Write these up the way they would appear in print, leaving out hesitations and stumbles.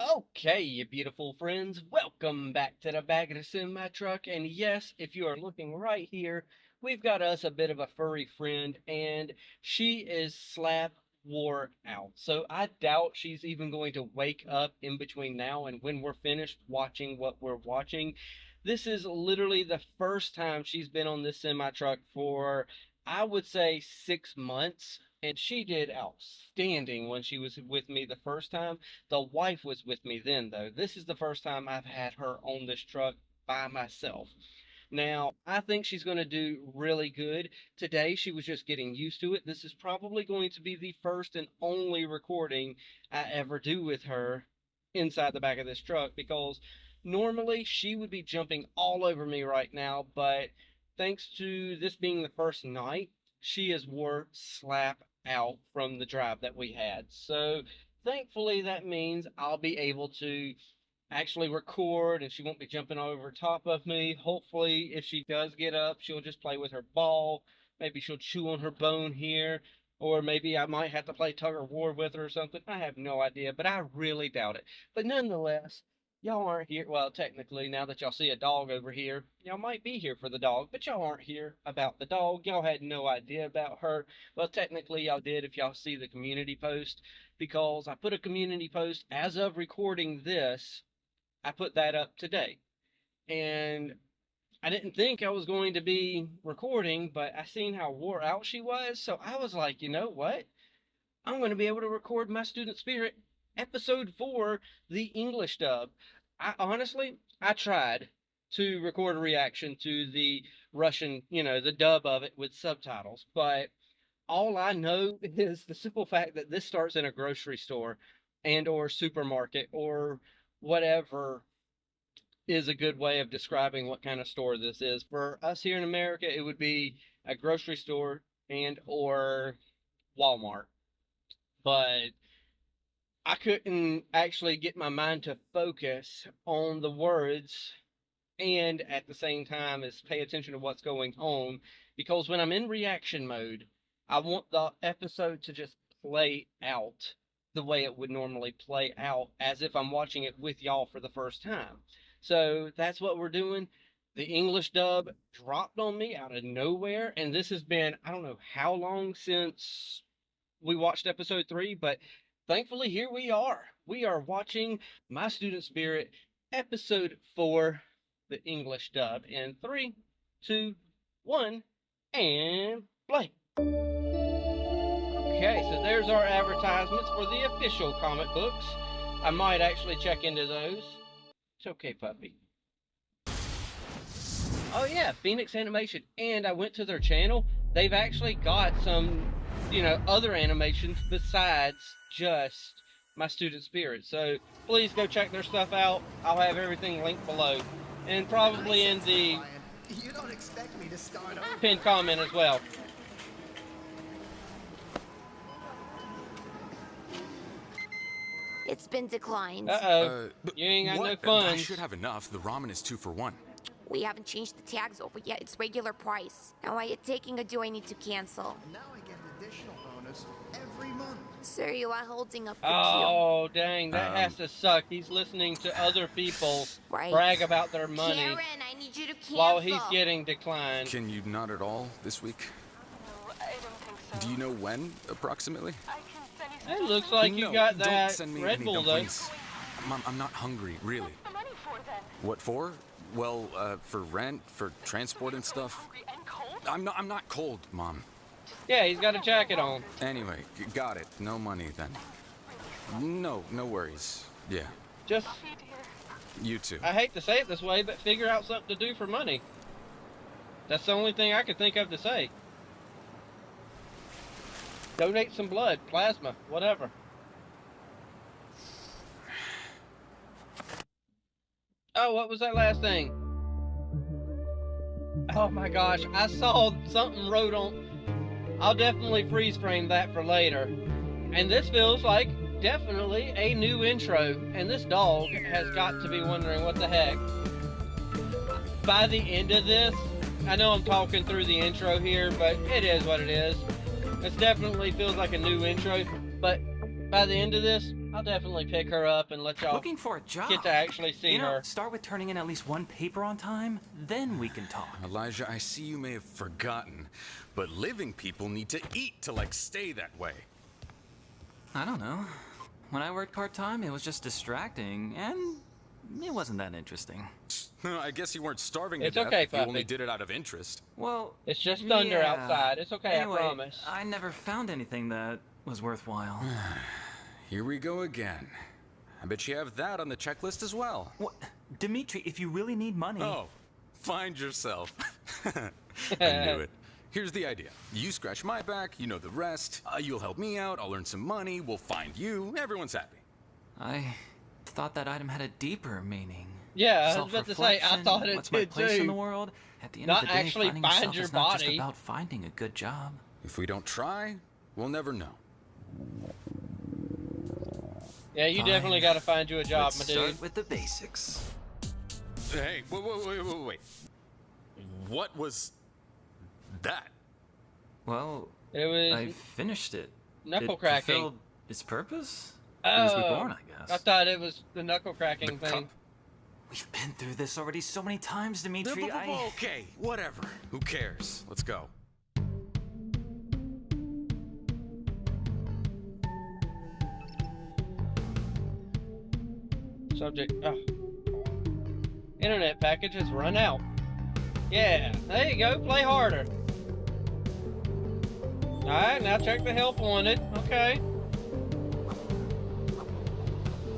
Okay, you beautiful friends, welcome back to the back of the semi truck. And yes, if you are looking right here, we've got us a bit of a furry friend, and she is slap wore out. So I doubt she's even going to wake up in between now and when we're finished watching what we're watching. This is literally the first time she's been on this semi truck for, I would say, 6 months. And she did outstanding when she was with me the first time. The wife was with me then, though. This is the first time I've had her on this truck by myself. Now, I think she's going to do really good. Today, she was just getting used to it. This is probably going to be the first and only recording I ever do with her inside the back of this truck because normally she would be jumping all over me right now, but thanks to this being the first night, she is wore slap out from the drive that we had. So thankfully, that means I'll be able to actually record and she won't be jumping over top of me. Hopefully, if she does get up, she'll just play with her ball. Maybe she'll chew on her bone here. Or maybe I might have to play tug of war with her or something. I have no idea, but I really doubt it. But nonetheless, y'all aren't here. Well, technically, now that y'all see a dog over here, y'all might be here for the dog, but y'all aren't here about the dog. Y'all had no idea about her. Well, technically, y'all did if y'all see the community post, because I put a community post as of recording this. I put that up today. And I didn't think I was going to be recording, but I seen how wore out she was. So I was like, you know what? I'm going to be able to record my Student Spirit episode 4, the English dub. I tried to record a reaction to the Russian, the dub of it with subtitles, but all I know is the simple fact that this starts in a grocery store and or supermarket or whatever is a good way of describing what kind of store this is. For us here in America, it would be a grocery store and or Walmart. But I couldn't actually get my mind to focus on the words and at the same time as pay attention to what's going on, because when I'm in reaction mode, I want the episode to just play out the way it would normally play out as if I'm watching it with y'all for the first time. So that's what we're doing. The English dub dropped on me out of nowhere, and this has been, I don't know how long since we watched episode 3, but thankfully here we are. We are watching My Student Spirit episode 4, the English dub, in 3, 2, 1, and play. Okay, so there's our advertisements for the official comic books. I might actually check into those. It's okay, puppy. Oh yeah, Phoenix Animation. And I went to their channel. They've actually got some, other animations besides just My Student Spirit. So please go check their stuff out. I'll have everything linked below. And probably in the you don't expect me to start over. pinned comment as well. It's been declined. Uh-oh. You ain't got no funds. I should have enough. The ramen is 2 for 1. We haven't changed the tags over yet. It's regular price. Now I taking or do I need to cancel? Now I get an additional bonus every month. Sir, you are holding up the Oh, dang. That has to suck. He's listening to other people brag about their money Karen, I need you to cancel. while he's getting declined. Can you not at all this week? No, I don't think so. Do you know when, approximately? I can send you some It looks like you got don't that send me Red any Bull, though. dumplings. Mom, I'm not hungry, really. What's the money for then? What for? Well, for rent, for transport and stuff. Hungry and cold? I'm not cold, Mom. Yeah, he's got a jacket on. Anyway, got it. No money then. No worries. Yeah, Just, Coffee, dear. you too. I hate to say it this way, but figure out something to do for money. That's the only thing I could think of to say. Donate some blood, plasma, whatever. Oh, what was that last thing? Oh my gosh, I saw something wrote on. I'll definitely freeze frame that for later. And this feels like definitely a new intro. And this dog has got to be wondering what the heck. By the end of this, I know I'm talking through the intro here, but it is what it is. It definitely feels like a new intro. But by the end of this, I'll definitely pick her up and let y'all Looking for a job. get to actually see her. Start with turning in at least one paper on time, then we can talk. Elijah, I see you may have forgotten, but living people need to eat to, like, stay that way. I don't know. When I worked part-time, it was just distracting, and it wasn't that interesting. I guess you weren't starving It's to death okay, if you only Puppy. did it out of interest. Well, It's just thunder yeah. outside. It's okay, Anyway, I promise. I never found anything that was worthwhile. Here we go again. I bet you have that on the checklist as well. What? Dimitri, if you really need money... Oh, find yourself. I knew it. Here's the idea. You scratch my back, you know the rest. You'll help me out, I'll earn some money, we'll find you, everyone's happy. I thought that item had a deeper meaning. Yeah, I was about to say, I Self-reflection, thought it what's my did place in too. the world? At the end Not of the day, actually finding find yourself your is not just body. about finding a good job. If we don't try, we'll never know. Yeah, you Fine. definitely got to find you a job, Let's my dude. start with the basics. Hey, wait. What was that? Well, It was I finished it. knuckle It cracking. fulfilled its purpose? It was reborn, I guess. I thought it was the knuckle cracking The thing. cup? We've been through this already so many times, Dimitri. Okay, whatever. Who cares? Let's go. Subject. Oh. Internet package has run out. Yeah, there you go. Play harder. Alright, now check the help wanted. Okay.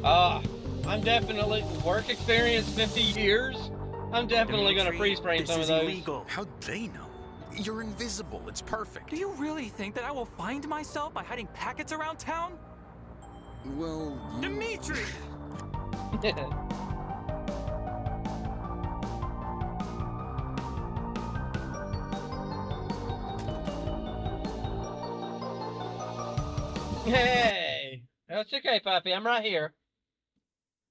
I'm definitely work experience 50 years. I'm definitely gonna freeze frame some of those. Illegal. How'd they know? You're invisible. It's perfect. Do you really think that I will find myself by hiding packets around town? Well, Dimitri! Hey! That's okay, Poppy. I'm right here.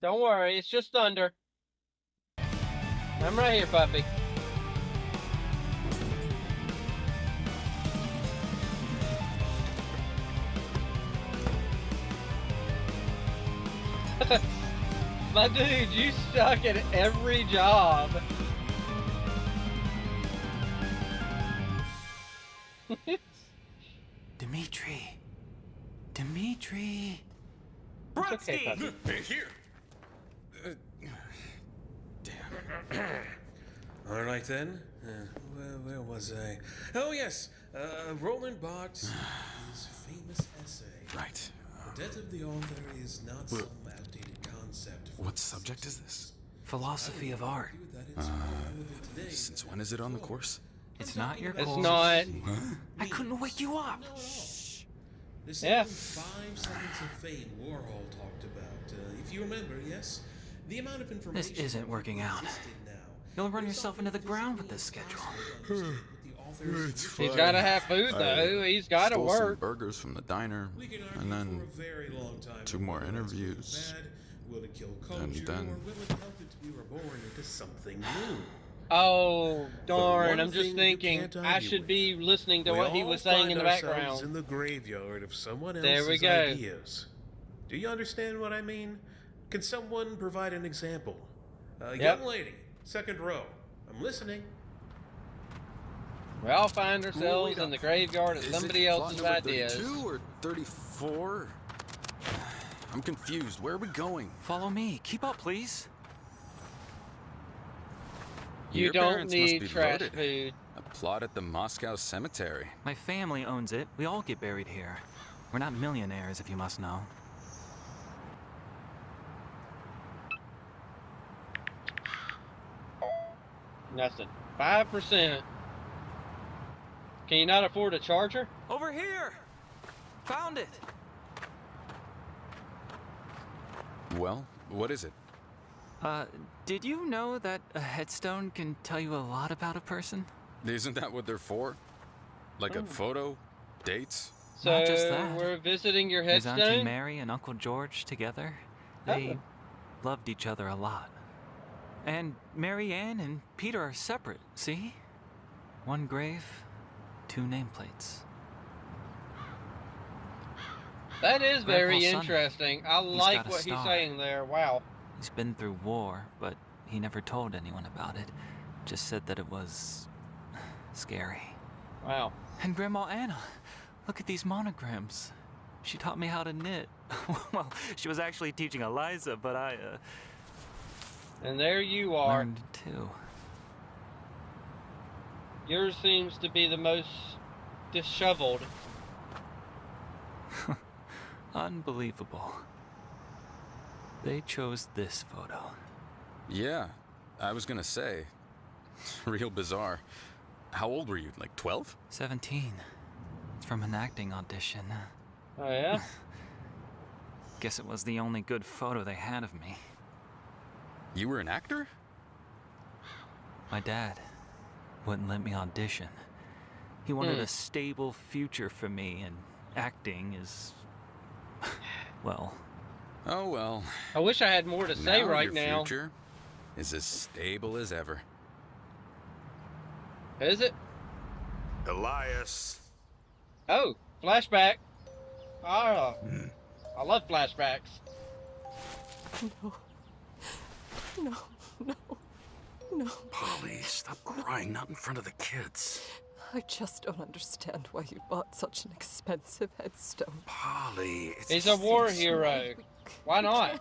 Don't worry, it's just thunder. I'm right here, Puppy. My dude, you suck at every job. Dimitri. Dimitri. It's okay, Brodsky! Puppy. hey, here. Damn. All right then. Where was I? Oh yes, Roland Barthes' famous essay. Right. The death of the author is not some outdated concept. What subject is this? Philosophy of art. Since when is it on the course? It's not your It's course. not. I couldn't wake you up. This Yeah. 5 seconds of fame Warhol talked about. If you remember, yes, the amount of information. This isn't working out. existed now. You'll run yourself into the ground with this schedule. He's gotta have food though. He's gotta Stole some work. burgers from the diner, We can argue and then for a very long time 2 more whether it's good or interviews. bad. Will it kill And culture, then- or will it help it to be reborn into something new? Oh, darn. one I'm just thing you thinking can't I argue should with. be listening to We what he all was saying find in the ourselves background. in the graveyard of someone else's There we go. ideas. Do you understand what I mean? Can someone provide an example? Yep. Young lady, second row. I'm listening. We all find ourselves Wait in up. the graveyard of Is somebody it plot else's number ideas. 32 or 34? I'm confused. Where are we going? Follow me. Keep up, please. You Your don't parents must need be trash loaded. food. A plot at the Moscow cemetery. My family owns it. We all get buried here. We're not millionaires, if you must know. Nothing. 5%. Can you not afford a charger? Over here! Found it! Well, what is it? Did you know that a headstone can tell you a lot about a person? Isn't that what they're for? Like Oh. a photo? Dates? So Not just that. we're visiting your His Auntie headstone? Mary and Uncle George together, they loved each other a lot. And Mary Ann and Peter are separate, see? One grave, 2 nameplates. That is very Grandpa's son, interesting. I got like a what he's star. saying there. Wow. He's been through war, but he never told anyone about it. Just said that it was scary. Wow. And Grandma Anna, look at these monograms. She taught me how to knit. Well, she was actually teaching Eliza, but I And there you are. learned too. Yours seems to be the most disheveled. Unbelievable. They chose this photo. Yeah, I was gonna say. Real bizarre. How old were you? Like 12? 17. It's from an acting audition. Oh, yeah? Guess it was the only good photo they had of me. You were an actor? My dad wouldn't let me audition. He wanted a stable future for me, and acting is, well, Oh well. I wish I had more to say right your now. future is as stable as ever. Is it? Elias. Oh, flashback. Ah, I love flashbacks. No, no, no. Polly, stop crying, not in front of the kids. I just don't understand why you bought such an expensive headstone. Polly, it's... He's a war hero. Why not? Can't.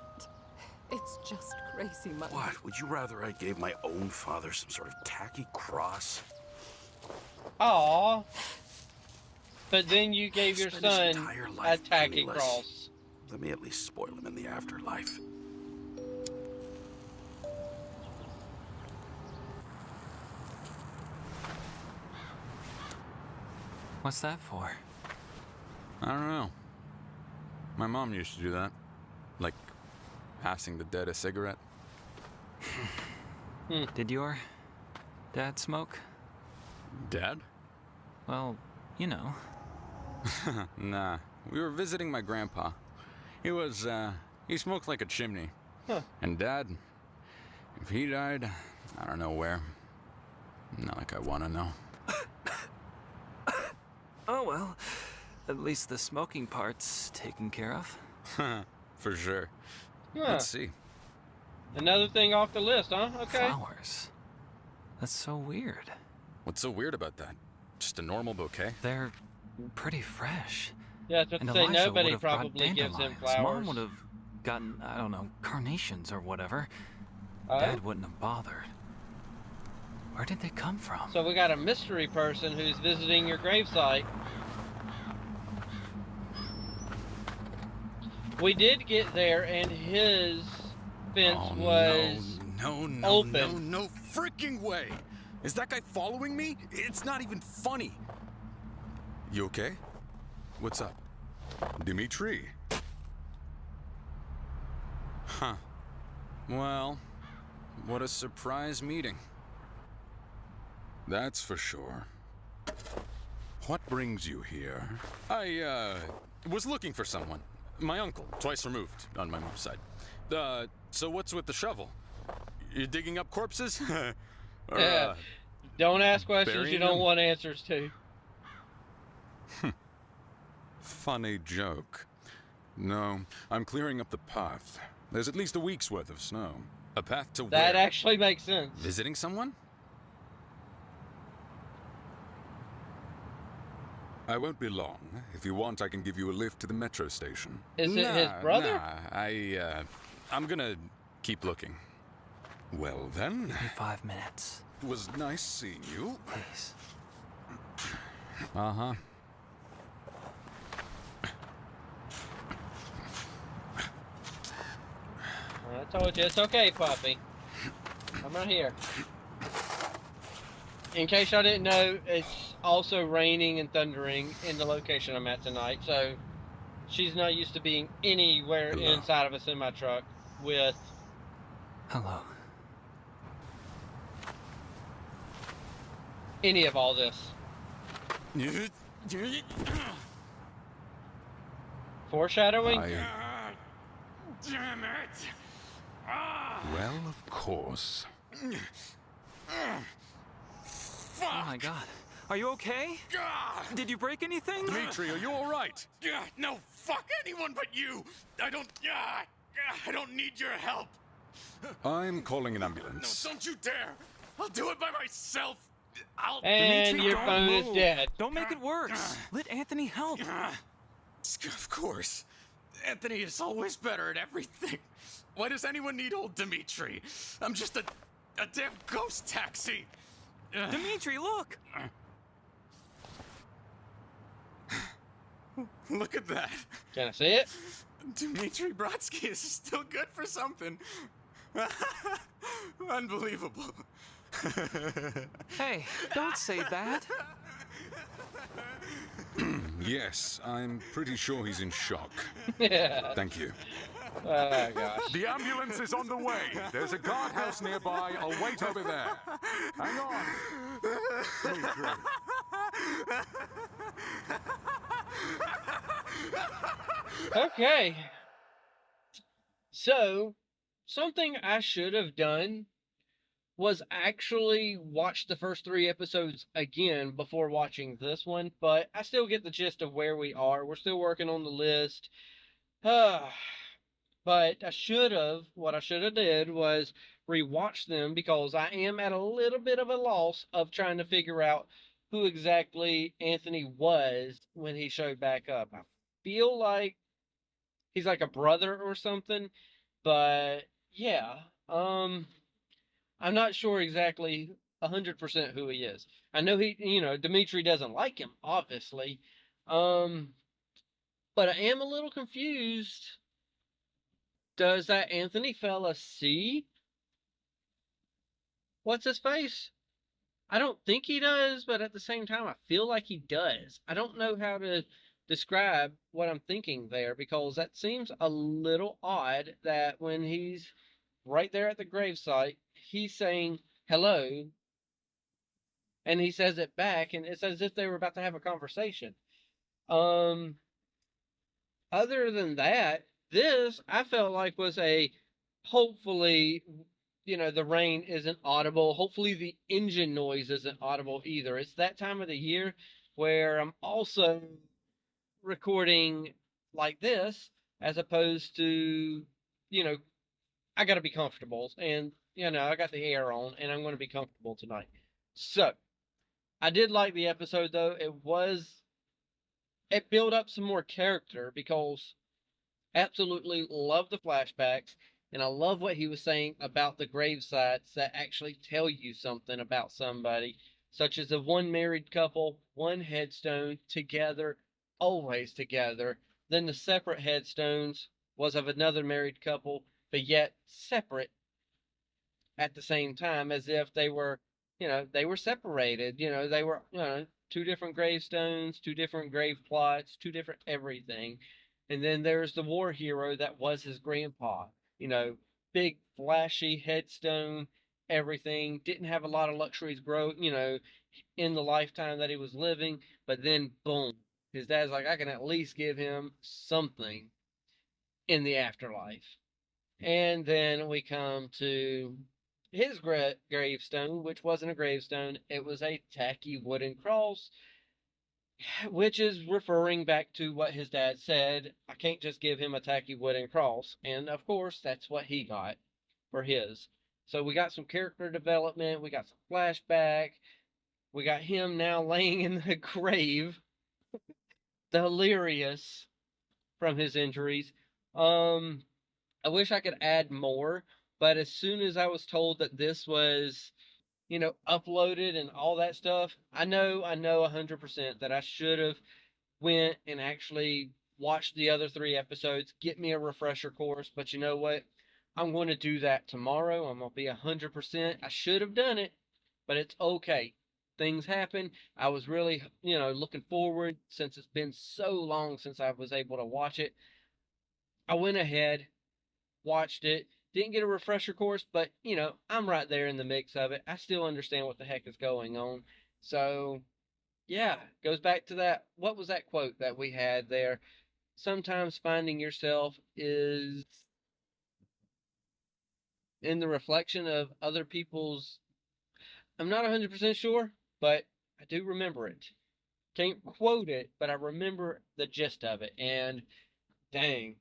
It's just crazy money. What? Would you rather I gave my own father some sort of tacky cross? Aw. But then you gave your Spent his son entire a life tacky penniless. cross. Let me at least spoil him in the afterlife. what's that for? I don't know. My mom used to do that. Like, passing the dead a cigarette. Did your dad smoke? Dad? Well, you know. Nah. We were visiting my grandpa. He smoked like a chimney. Huh. And Dad, if he died, I don't know where. Not like I want to know. Oh well, at least the smoking part's taken care of. For sure. Huh. Let's see. Another thing off the list, huh? Okay. Flowers. That's so weird. What's so weird about that? Just a normal bouquet? They're pretty fresh. Yeah, I was about And to say, Eliza nobody would've brought probably gives him dandelions. flowers. Mom would have gotten, I don't know, carnations or whatever. Oh? Dad wouldn't have bothered. Where did they come from? So we got a mystery person who's visiting your gravesite. We did get there, and his fence Oh, was no open. no freaking way! Is that guy following me? It's not even funny. You okay? What's up? Dimitri. Huh. Well, what a surprise meeting. That's for sure. What brings you here? I, was looking for someone. My uncle, twice removed, on my mom's side. So what's with the shovel? You're digging up corpses? Or, Yeah. Don't ask questions you burying don't them? want answers to. Funny joke. No, I'm clearing up the path. There's at least a week's worth of snow. A path to That where? actually makes sense. Visiting someone? I won't be long. If you want, I can give you a lift to the metro station. Is it his brother? Nah, I'm gonna keep looking. Well then, Give me 5 minutes, it was nice seeing you. please. Uh-huh. I told you, it's okay, puppy. I'm right here. In case y'all didn't know, it's also raining and thundering in the location I'm at tonight, so she's not used to being anywhere Hello. inside of a semi-truck with Hello. any of all this. Foreshadowing? Damn it! Well, of course. Oh my god. Are you okay? Ah! Did you break anything? Dimitri, are you all right? No, fuck anyone but you. I don't need your help. I'm calling an ambulance. No, don't you dare. I'll do it by myself. And Dimitri, your don't phone is move. dead. Don't make it worse. Let Anthony help. Of course. Anthony is always better at everything. Why does anyone need old Dimitri? I'm just a damn ghost taxi. Dimitri, look. Look at that. Can I see it? Dmitri Brodsky is still good for something. Unbelievable. Hey, don't say that. Yes, I'm pretty sure he's in shock. Yeah. Thank you. Oh, gosh. The ambulance is on the way. There's a guardhouse nearby. I'll wait over there. Hang on. Dmitri. Okay. So, something I should have done was actually watch the first 3 episodes again before watching this one, but I still get the gist of where we are. We're still working on the list. But what I should have did was rewatch them because I am at a little bit of a loss of trying to figure out who exactly Anthony was when he showed back up. I feel like he's like a brother or something, but yeah, I'm not sure exactly 100% who he is. I know Dimitri doesn't like him, obviously, but I am a little confused. Does that Anthony fella see what's his face? I don't think he does, but at the same time, I feel like he does. I don't know how to describe what I'm thinking there because that seems a little odd that when he's right there at the gravesite, he's saying hello and he says it back and it's as if they were about to have a conversation. Other than that, this I felt like was hopefully, the rain isn't audible. Hopefully the engine noise isn't audible either. It's that time of the year where I'm also recording like this as opposed to, I got to be comfortable and, I got the air on and I'm going to be comfortable tonight. So I did like the episode though. It built up some more character because absolutely love the flashbacks, and I love what he was saying about the grave sites that actually tell you something about somebody, such as a one married couple, one headstone, together, always together. Then the separate headstones was of another married couple, but yet separate at the same time, as if they were, they were separated. They were, 2 different gravestones, 2 different grave plots, 2 different everything. And then there's the war hero that was his grandpa. Big, flashy headstone, everything. Didn't have a lot of luxuries grow, in the lifetime that he was living. But then, boom, his dad's like, I can at least give him something in the afterlife. And then we come to his gravestone, which wasn't a gravestone. It was a tacky wooden cross, which is referring back to what his dad said. I can't just give him a tacky wooden cross. And of course, that's what he got for his. So we got some character development. We got some flashback. We got him now laying in the grave, delirious from his injuries. I wish I could add more, but as soon as I was told that this was uploaded and all that stuff, I know 100% that I should have went and actually watched the other 3 episodes, get me a refresher course. But you know what? I'm going to do that tomorrow. I'm going to be 100%. I should have done it, but it's okay. Things happen. I was really, looking forward since it's been so long since I was able to watch it. I went ahead, watched it. Didn't get a refresher course, but, I'm right there in the mix of it. I still understand what the heck is going on. So, yeah, goes back to that. What was that quote that we had there? Sometimes finding yourself is in the reflection of other people's. I'm not 100% sure, but I do remember it. Can't quote it, but I remember the gist of it. And dang,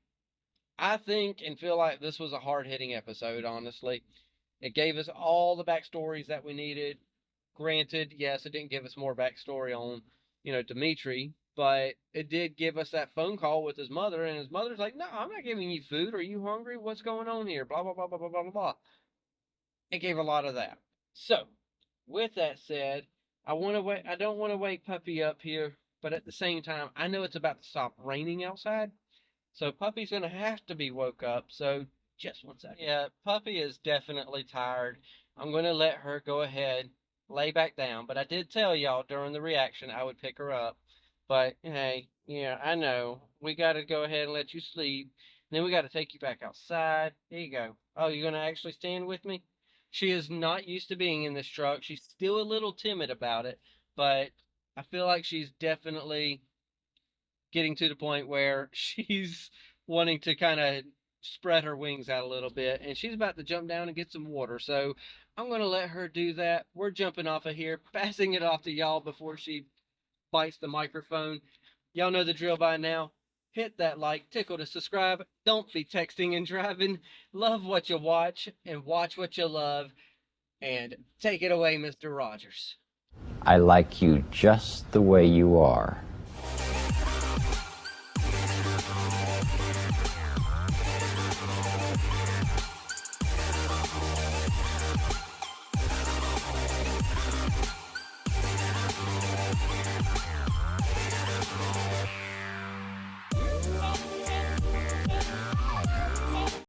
I think and feel like this was a hard hitting episode, honestly. It gave us all the backstories that we needed. Granted, yes, it didn't give us more backstory on, Dimitri, but it did give us that phone call with his mother, and his mother's like, "No, I'm not giving you food. Are you hungry? What's going on here?" Blah blah blah blah blah blah blah blah. It gave a lot of that. So, with that said, I don't want to wake Puppy up here, but at the same time, I know it's about to stop raining outside, so Puppy's gonna have to be woke up. So just one second. Yeah, Puppy is definitely tired. I'm gonna let her go ahead, lay back down. But I did tell y'all during the reaction I would pick her up. But hey, yeah, I know. We gotta go ahead and let you sleep. Then we gotta take you back outside. Here you go. Oh, you're gonna actually stand with me? She is not used to being in this truck. She's still a little timid about it, but I feel like she's definitely getting to the point where she's wanting to kind of spread her wings out a little bit, and she's about to jump down and get some water. So I'm going to let her do that. We're jumping off of here, passing it off to y'all before she bites the microphone. Y'all know the drill by now. Hit that like, tickle to subscribe. Don't be texting and driving. Love what you watch and watch what you love. And take it away, Mr. Rogers. I like you just the way you are.